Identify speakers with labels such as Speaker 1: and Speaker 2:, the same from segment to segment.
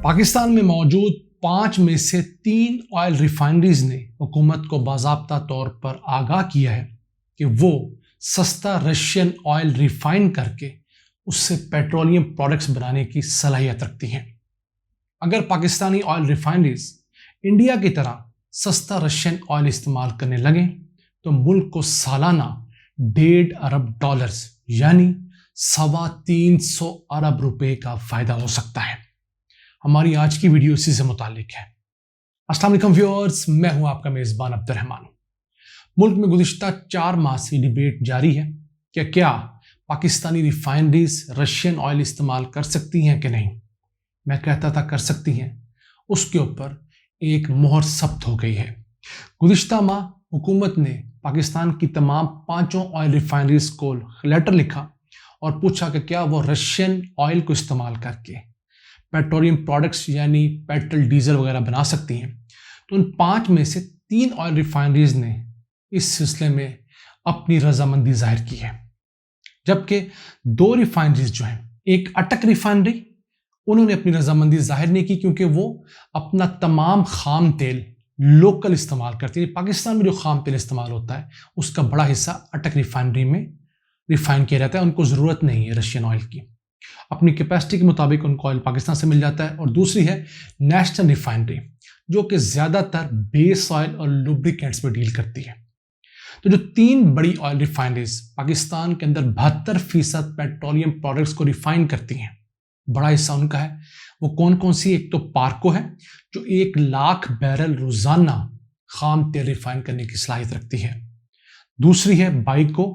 Speaker 1: पाकिस्तान में मौजूद 5 में से 3 ऑयल रिफाइनरीज ने हुकूमत को बाज़ाब्ता तौर पर आगाह किया है कि वो सस्ता रशियन ऑयल रिफाइन करके उससे पेट्रोलियम प्रोडक्ट्स बनाने की सलाहियत रखती हैं। अगर पाकिस्तानी ऑयल रिफाइनरीज इंडिया की तरह सस्ता रशियन ऑयल इस्तेमाल करने लगें तो मुल्क को सालाना $1.5 अरब यानी 350 अरब रुपए का फ़ायदा हो सकता है। हमारी आज की वीडियो इसी से मुतालिक है। अस्सलाम वालेकुम व्यूअर्स, मैं हूं आपका मेज़बान अब्दुर्रहमान। मुल्क में गुज़िश्ता 4 माह से डिबेट जारी है कि क्या पाकिस्तानी रिफाइनरीज रशियन ऑयल इस्तेमाल कर सकती हैं कि नहीं। मैं कहता था कर सकती हैं, उसके ऊपर एक मोहर सख्त हो गई है। गुज़िश्ता माह हुकूमत ने पाकिस्तान की तमाम 5 ऑयल रिफाइनरीज को लेटर लिखा और पूछा कि क्या वो रशियन ऑयल को इस्तेमाल करके पेट्रोलियम प्रोडक्ट्स यानी पेट्रोल डीजल वगैरह बना सकती हैं। तो उन 5 में से 3 ऑयल रिफाइनरीज ने इस सिलसिले में अपनी रजामंदी जाहिर की है, जबकि 2 रिफाइनरीज जो हैं, एक अटक रिफाइनरी, उन्होंने अपनी रजामंदी जाहिर नहीं की क्योंकि वो अपना तमाम खाम तेल लोकल इस्तेमाल करती है। पाकिस्तान में जो खाम तेल इस्तेमाल होता है उसका बड़ा हिस्सा अटक रिफाइनरी में रिफाइन किया जाता है। उनको ज़रूरत नहीं है रशियन ऑयल की, अपनी कैपेसिटी के मुताबिक उनको ऑयल पाकिस्तान से मिल जाता है। और दूसरी है नेशनल रिफाइनरी, जो कि ज़्यादातर बेस ऑयल और लुब्रिकेंट्स में डील करती है। तो जो 3 बड़ी ऑयल रिफाइनरीज पाकिस्तान के अंदर 72% पेट्रोलियम प्रोडक्ट्स को रिफाइन करती हैं, बड़ा हिस्सा उनका है। वो कौन कौन सी? एक तो पार्को है जो 1 लाख बैरल रोजाना खाम तेल रिफाइन करने की सलाहियत रखती है। दूसरी है बाइको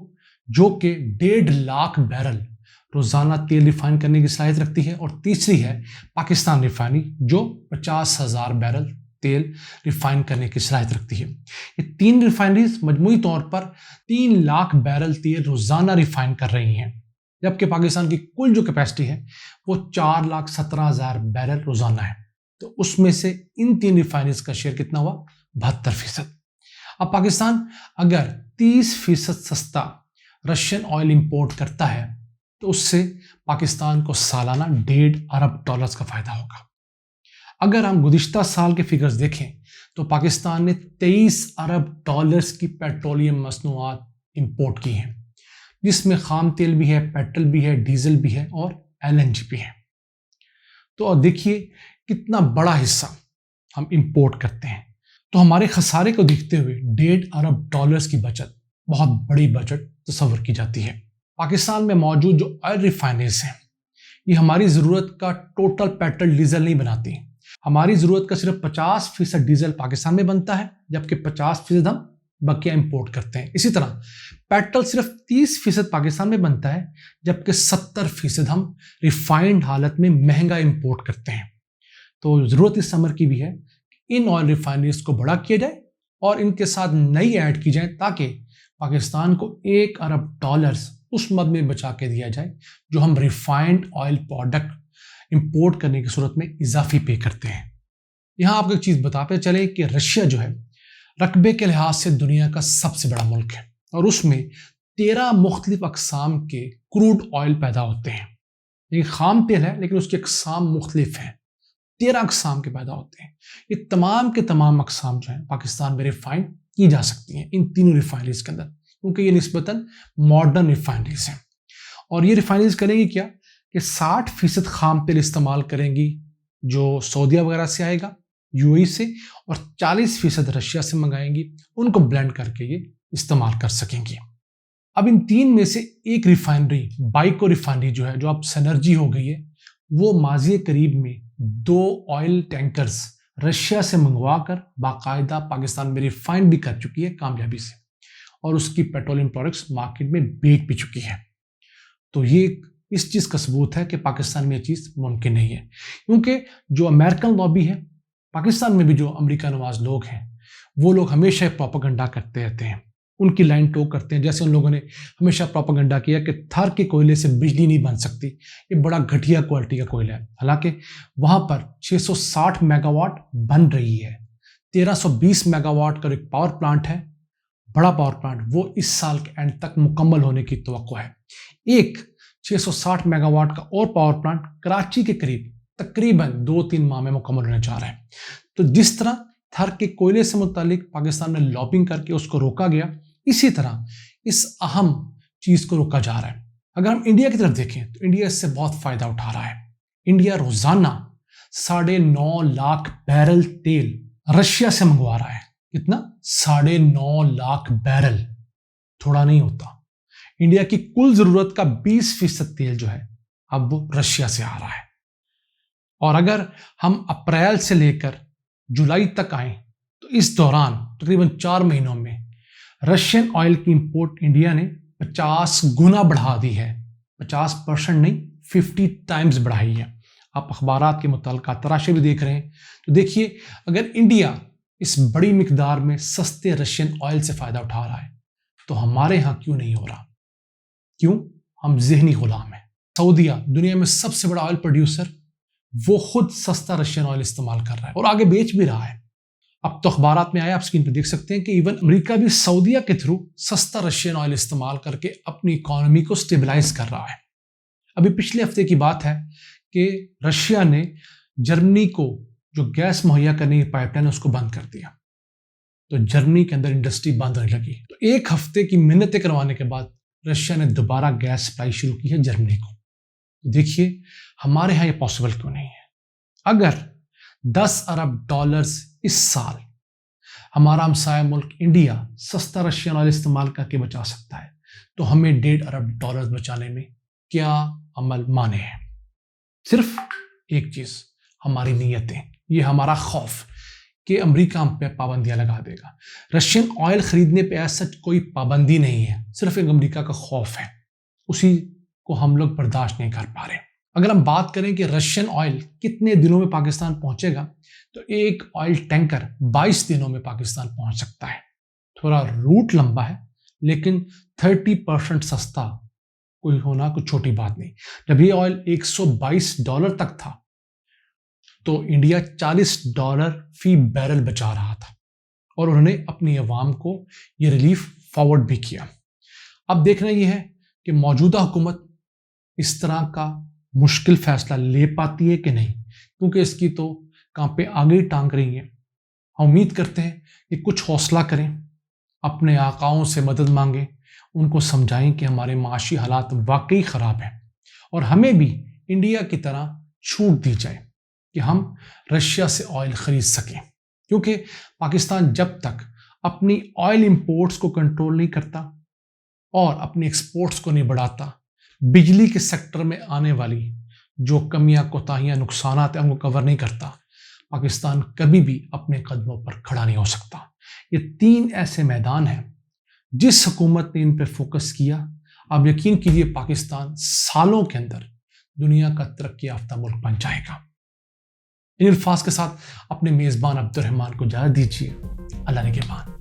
Speaker 1: जो कि 1.5 लाख बैरल रोजाना तेल रिफाइन करने की सलाहियत रखती है। और तीसरी है पाकिस्तान रिफाइनरी जो 50,000 बैरल तेल रिफाइन करने की सलाहियत रखती है। ये 3 रिफाइनरीज मजमूई तौर पर 3 लाख बैरल तेल रोजाना रिफाइन कर रही हैं, जबकि पाकिस्तान की कुल जो कैपेसिटी है वो 4,17,000 बैरल रोजाना है। तो उसमें से इन 3 रिफाइनरीज का शेयर कितना हुआ? 72%। अब पाकिस्तान अगर 30% सस्ता रशियन ऑयल इंपोर्ट करता है तो उससे पाकिस्तान को सालाना $1.5 अरब का फायदा होगा। अगर हम गुज़िश्ता साल के फिगर्स देखें तो पाकिस्तान ने $23 अरब की पेट्रोलियम मसनूआत इंपोर्ट की हैं, जिसमें खाम तेल भी है, पेट्रोल भी है, डीजल भी है और LNG भी है। तो अब देखिए कितना बड़ा हिस्सा हम इंपोर्ट करते हैं। तो हमारे खसारे को देखते हुए $1.5 अरब की बचत, बहुत बड़ी बचत तस्वर की जाती है। पाकिस्तान में मौजूद जो ऑयल रिफाइनरीज हैं ये हमारी ज़रूरत का टोटल पेट्रोल डीजल नहीं बनाती। हमारी ज़रूरत का सिर्फ 50% डीजल पाकिस्तान में बनता है, जबकि 50% हम बकिया इंपोर्ट करते हैं। इसी तरह पेट्रोल सिर्फ 30% पाकिस्तान में बनता है, जबकि 70% हम रिफाइंड हालत में महंगा इंपोर्ट करते हैं। तो ज़रूरत इस समर की भी है कि इन ऑयल रिफाइनरीज को बड़ा किया जाए और इनके साथ नई ऐड की जाए, ताकि पाकिस्तान को $1 अरब उस मद में बचा के दिया जाए जो हम रिफाइंड ऑयल प्रोडक्ट इंपोर्ट करने की सूरत में इजाफी पे करते हैं। यहाँ आपको एक चीज़ बताते चले कि रशिया जो है रकबे के लिहाज से दुनिया का सबसे बड़ा मुल्क है और उसमें 13 मुख्तलिफ अकसाम के क्रूड ऑयल पैदा होते हैं। ये खाम तेल है लेकिन उसकी अकसाम मुख्तलिफ हैं, 13 अकसाम के पैदा होते हैं। ये तमाम के तमाम अकसाम जो हैं पाकिस्तान में रिफाइन की जा सकती हैं इन तीनों रिफाइनरीज के अंदर, क्योंकि ये निस्बतन मॉडर्न रिफाइनरीज हैं। और ये रिफाइनरीज करेंगी क्या कि 60% खाम तेल इस्तेमाल करेंगी जो सऊदीया वगैरह से आएगा, UAE से, और 40% रशिया से मंगाएंगी। उनको ब्लेंड करके ये इस्तेमाल कर सकेंगी। अब इन 3 में से एक रिफाइनरी, बाइको रिफाइनरी जो है, जो अब सनर्जी हो गई है, वो माजी करीब में 2 ऑयल टैंकर्स रशिया से मंगवा कर बाकायदा पाकिस्तान में रिफाइन भी कर चुकी है कामयाबी से, और उसकी पेट्रोलियम प्रोडक्ट्स मार्केट में बेच भी चुकी है। तो ये इस चीज़ का सबूत है कि पाकिस्तान में ये चीज़ मुमकिन नहीं है, क्योंकि जो अमेरिकन लॉबी है, पाकिस्तान में भी जो अमेरिका नवाज लोग हैं, वो लोग हमेशा प्रोपेगेंडा करते रहते हैं, उनकी लाइन टो करते हैं। जैसे उन लोगों ने हमेशा प्रोपेगेंडा किया कि थर के कोयले से बिजली नहीं बन सकती, ये बड़ा घटिया क्वालिटी का कोयला है। हालांकि वहाँ पर 660 मेगावाट बन रही है, 1320 मेगावाट का एक पावर प्लांट है, बड़ा पावर प्लांट, वो इस साल के एंड तक मुकम्मल होने की तवक्को है। एक 660 मेगावाट का और पावर प्लांट कराची के करीब तकरीबन 2-3 माह में मुकम्मल होने जा रहा है। तो जिस तरह थर के कोयले से मुतालिक पाकिस्तान में लॉबिंग करके उसको रोका गया, इसी तरह इस अहम चीज को रोका जा रहा है। अगर हम इंडिया की तरफ देखें तो इंडिया इससे बहुत फायदा उठा रहा है। इंडिया रोजाना 9.5 लाख बैरल तेल रशिया से मंगवा रहा है। कितना? 9.5 लाख बैरल, थोड़ा नहीं होता। इंडिया की कुल जरूरत का 20% तेल जो है अब वो रशिया से आ रहा है। और अगर हम अप्रैल से लेकर जुलाई तक आए तो इस दौरान तकरीबन 4 महीनों में रशियन ऑयल की इंपोर्ट इंडिया ने 50 गुना बढ़ा दी है। 50% नहीं, 50 टाइम्स बढ़ाई है। आप अखबारात के मुताल्लिक़ तराशे भी देख रहे हैं। तो देखिए, अगर इंडिया इस बड़ी मिकदार में सस्ते रशियन ऑयल से फायदा उठा रहा है तो हमारे यहाँ क्यों नहीं हो रहा? क्यों? हम ज़हनी गुलाम हैं। सऊदीया दुनिया में सबसे बड़ा ऑयल प्रोड्यूसर, वो खुद सस्ता रशियन ऑयल इस्तेमाल कर रहा है और आगे बेच भी रहा है। अब तो अखबारात में आया, आप स्क्रीन पर देख सकते हैं कि इवन अमेरिका भी सऊदीया के थ्रू सस्ता रशियन ऑयल इस्तेमाल करके अपनी इकोनॉमी को स्टेबलाइज कर रहा है। अभी पिछले हफ्ते की बात है कि रशिया ने जर्मनी को जो गैस मुहैया करने की पाइपलाइन उसको बंद कर दिया, तो जर्मनी के अंदर इंडस्ट्री बंद होने लगी। तो एक हफ्ते की मिन्नतें करवाने के बाद रशिया ने दोबारा गैस सप्लाई शुरू की है जर्मनी को। तो देखिए, हमारे यहाँ ये पॉसिबल क्यों नहीं है? अगर 10 अरब डॉलर्स इस साल हमारा हमसाया मुल्क इंडिया सस्ता रशियन ऑयल इस्तेमाल करके बचा सकता है, तो हमें 1.5 अरब डॉलर्स बचाने में क्या अमल माने हैं? सिर्फ एक चीज, हमारी नीयतें, ये हमारा खौफ कि अमेरिका हम पे पाबंदियां लगा देगा। रशियन ऑयल खरीदने पे ऐसा कोई पाबंदी नहीं है, सिर्फ एक अमेरिका का खौफ है, उसी को हम लोग बर्दाश्त नहीं कर पा रहे। अगर हम बात करें कि रशियन ऑयल कितने दिनों में पाकिस्तान पहुंचेगा, तो एक ऑयल टैंकर 22 दिनों में पाकिस्तान पहुंच सकता है। थोड़ा रूट लंबा है, लेकिन 30% सस्ता कोई होना कोई छोटी बात नहीं। जब ये ऑयल $122 तक था तो इंडिया $40 फी बैरल बचा रहा था और उन्होंने अपनी अवाम को ये रिलीफ फॉरवर्ड भी किया। अब देखना ये है कि मौजूदा हुकूमत इस तरह का मुश्किल फैसला ले पाती है कि नहीं, क्योंकि इसकी तो कांपे आगे ही टांग रही है। हम उम्मीद करते हैं कि कुछ हौसला करें, अपने आकाओं से मदद मांगें, उनको समझाएं कि हमारे माशी हालात वाकई ख़राब हैं और हमें भी इंडिया की तरह छूट दी जाए कि हम रशिया से ऑयल ख़रीद सकें। क्योंकि पाकिस्तान जब तक अपनी ऑयल इंपोर्ट्स को कंट्रोल नहीं करता और अपनी एक्सपोर्ट्स को नहीं बढ़ाता, बिजली के सेक्टर में आने वाली जो कमियां, कोताहियां, नुकसानात हैं उनको कवर नहीं करता, पाकिस्तान कभी भी अपने कदमों पर खड़ा नहीं हो सकता। ये 3 ऐसे मैदान हैं जिस हुकूमत ने इन पर फोकस किया, आप यकीन कीजिए पाकिस्तान सालों के अंदर दुनिया का तरक्की याफ्ता मुल्क बन जाएगा। इन अल्फाज के साथ अपने मेज़बान अब्दुर्रहमान को इजाज़त दीजिए। अल्लाह ने के बाद।